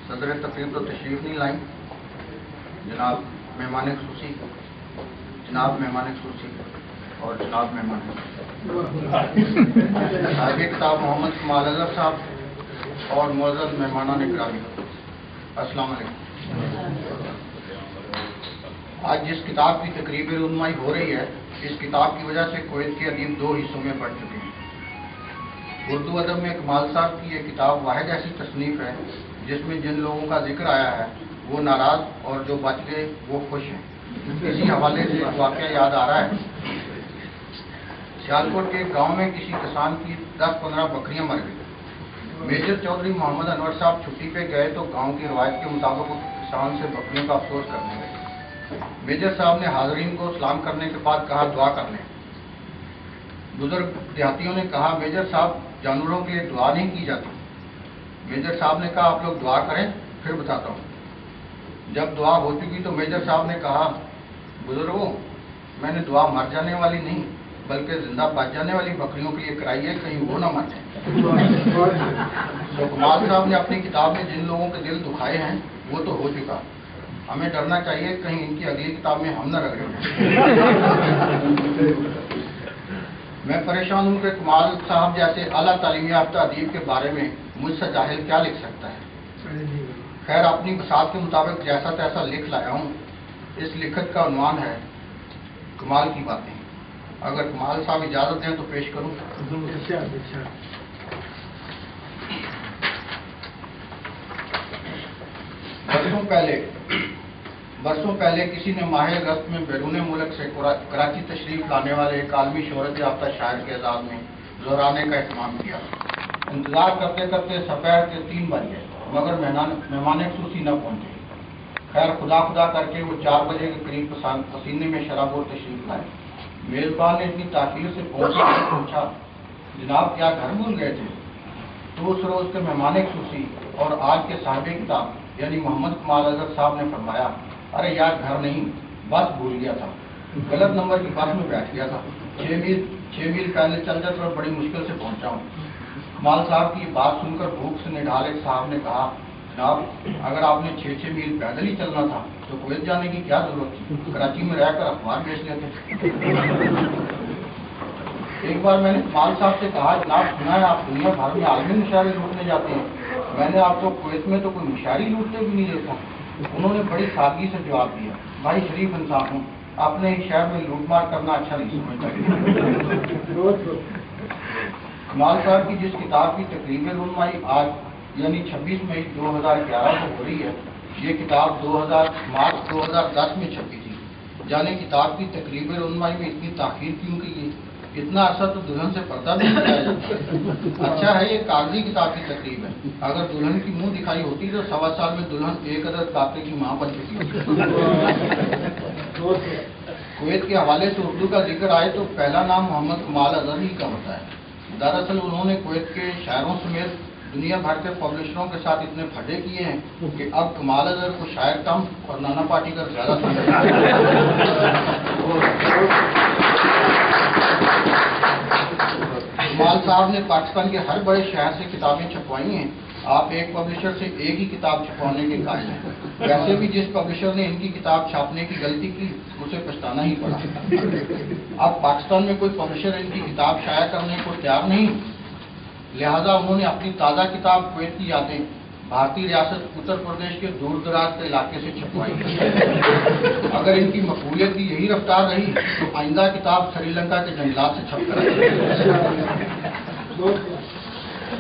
صدر تقریب تو تشریف نہیں لائیں، جناب مہمان خصوصی اور جناب مہمان صاحب کتاب محمد کمال اظہر صاحب اور معزز مہمانان اکرامی، السلام علیکم۔ آج جس کتاب کی تقریب رونمائی ہو رہی ہے، اس کتاب کی وجہ سے کویت کے ادیب دو حصوں میں بڑھ چکے ہیں۔ اردو ادب میں کمال صاحب کی یہ کتاب واحد ایسی تصنیف ہے جس میں جن لوگوں کا ذکر آیا ہے وہ ناراض اور جو بچ گئے وہ خوش ہیں۔ اسی حوالے سے واقعہ یاد آ رہا ہے، سیالکوٹ کے ایک گاؤں میں کسی کسان کی 10-15 بکریاں مر گئی۔ میجر چودھری محمد انور صاحب چھٹی پہ گئے تو گاؤں کی روایت کے مطابق کسان سے بکریوں کا افسوس کرنے گئے۔ میجر صاحب نے حاضرین کو سلام کرنے کے بعد کہا دعا کر لیں۔ بزرگ دیہاتیوں نے کہا میجر صاحب جانوروں کے لیے دعا نہیں کی جاتی۔ میجر صاحب نے کہا آپ لوگ دعا کریں پھر بتاتا ہوں۔ جب دعا ہو چکی تو میجر صاحب نے کہا بزرگوں، میں نے دعا مر جانے والی نہیں بلکہ زندہ بچ جانے والی بکریوں کے لیے کرائی ہے، کہیں وہ نہ مر جائیں۔ تو کمال صاحب نے اپنی کتاب میں جن لوگوں کے دل دکھائے ہیں وہ تو ہو چکا، ہمیں ڈرنا چاہیے کہیں ان کی اگلی کتاب میں ہم نہ رگڑیں۔ میں پریشان ہوں کہ کمال صاحب جیسے اعلیٰ تعلیم یافتہ ادیب کے بارے میں مجھ سے جاہل کیا لکھ سکتا ہے۔ خیر اپنی بساط کے مطابق جیسا تیسا لکھ لایا ہوں۔ اس لکھت کا عنوان ہے کمال کی باتیں۔ اگر کمال صاحب اجازت دیں تو پیش کروں۔ برسوں پہلے کسی نے ماہ اگست میں بیرون ملک سے کراچی تشریف لانے والے ایک عالمی شہرت یافتہ شاعر کے اعزاز میں زہرانے کا اہتمام کیا۔ انتظار کرتے کرتے سپہر کے 3 بج گئے مگر مہمان خصوصی نہ پہنچے۔ خیر خدا کر کے وہ 4 بجے کے قریب پسینے میں شرابور تشریف لائے۔ میزبان نے اتنی تاخیر سے پوچھا جناب کیا گھر بھول گئے تھے؟ تو اس روز کے مہمان خصوصی اور آج کے صاحب کتاب یعنی محمد کمال اظہر صاحب نے فرمایا ارے یار گھر نہیں، بس بھول گیا تھا، غلط نمبر کی بس میں بیٹھ گیا تھا، 6 میل پہلے چل جاتا اور بڑی مشکل سے پہنچا ہوں۔ کمال صاحب کی بات سن کر بھوک سے نڈھال ایک صاحب نے کہا جناب اگر آپ نے 6 میل پیدل ہی چلنا تھا تو کویت جانے کی کیا ضرورت تھی، کراچی میں رہ کر اخبار بیچ لیتے۔ ایک بار میں نے کمال صاحب سے کہا جناب سنا ہے آپ دنیا بھر میں عالمی مشاعرے لوٹنے جاتے ہیں، میں نے آپ کو کویت میں تو کوئی مشاعری لوٹتے بھی نہیں دیکھا۔ انہوں نے بڑی سادگی سے جواب دیا بھائی شریف انسان ہوں، اپنے ہی شہر میں لوٹ مار کرنا اچھا نہیں سمجھتا۔ کمال صاحب کی جس کتاب کی تقریب رونمائی آج یعنی 26 مئی 2011 کو ہو رہی ہے، یہ کتاب مارچ 2010 میں چھپی تھی۔ جانے کتاب کی تقریب رونمائی میں اتنی تاخیر کیوں کی گئی؟ اتنا عرصہ تو دلہن سے پردہ نہیں کرایا جاتا۔ اچھا ہے یہ کاغذی کتاب کی تقریب ہے، اگر دلہن کی منہ دکھائی ہوتی تو 1.25 سال میں دلہن 1 عدد کاپے کی ماں بن چکی ہوتی۔ کویت کے حوالے سے اردو کا ذکر آئے تو پہلا نام محمد کمال اظہر ہی کا ہوتا ہے۔ دراصل انہوں نے کویت کے شاعروں سمیت دنیا بھر کے پبلشروں کے ساتھ اتنے پھڈے کیے ہیں کہ اب کمال اظہر کو شاعر کم اور نانا پاٹیکر زیادہ سمجھتے ہیں۔ کمال صاحب نے پاکستان کے ہر بڑے شہر سے کتابیں چھپوائی ہیں۔ آپ ایک پبلشر سے ایک ہی کتاب چھپوانے کے قائل ہیں۔ ویسے بھی جس پبلشر نے ان کی کتاب چھاپنے کی غلطی کی اسے پچھتانا ہی پڑا۔ اب پاکستان میں کوئی پبلشر ان کی کتاب شائع کرنے کو تیار نہیں، لہذا انہوں نے اپنی تازہ کتاب کویت کی یادیں بھارتی ریاست اتر پردیش کے دور دراز کے علاقے سے چھپوائی۔ اگر ان کی مقبولیت کی یہی رفتار رہی تو آئندہ کتاب سری لنکا کے جنگلات سے چھپ کر آئی۔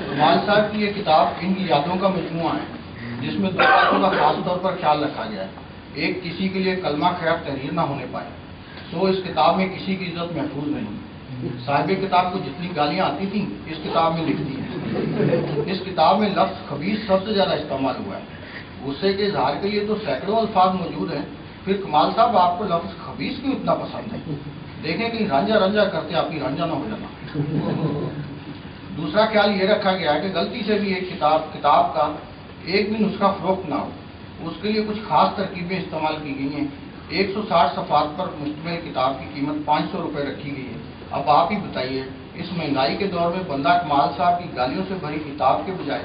کمال صاحب کی یہ کتاب ان کی یادوں کا مجموعہ ہے جس میں 2 باتوں کا خاص طور پر خیال رکھا گیا ہے۔ ایک کسی کے لیے کلمہ خیر تحریر نہ ہونے پائے، تو اس کتاب میں کسی کی عزت محفوظ نہیں۔ صاحب کتاب کو جتنی گالیاں آتی تھیں اس کتاب میں لکھ دی ہیں۔ اس کتاب میں لفظ خبیث سب سے زیادہ استعمال ہوا ہے۔ غصے کے اظہار کے لیے تو سینکڑوں الفاظ موجود ہیں، پھر کمال صاحب آپ کو لفظ خبیث کیوں اتنا پسند ہے؟ دیکھیں کہ رانجھا کرتے آپ کی رانجھا نہ ہو جانا۔ دوسرا خیال یہ رکھا گیا ہے کہ غلطی سے بھی ایک کتاب کا ایک بھی نسخہ فروخت نہ ہو، اس کے لیے کچھ خاص ترکیبیں استعمال کی گئی ہیں۔ 160 صفحات پر مشتمل کتاب کی قیمت 500 روپے رکھی گئی ہے۔ اب آپ ہی بتائیے اس مہنگائی کے دور میں بندہ کمال صاحب کی گالیوں سے بھری کتاب کے بجائے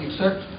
61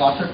62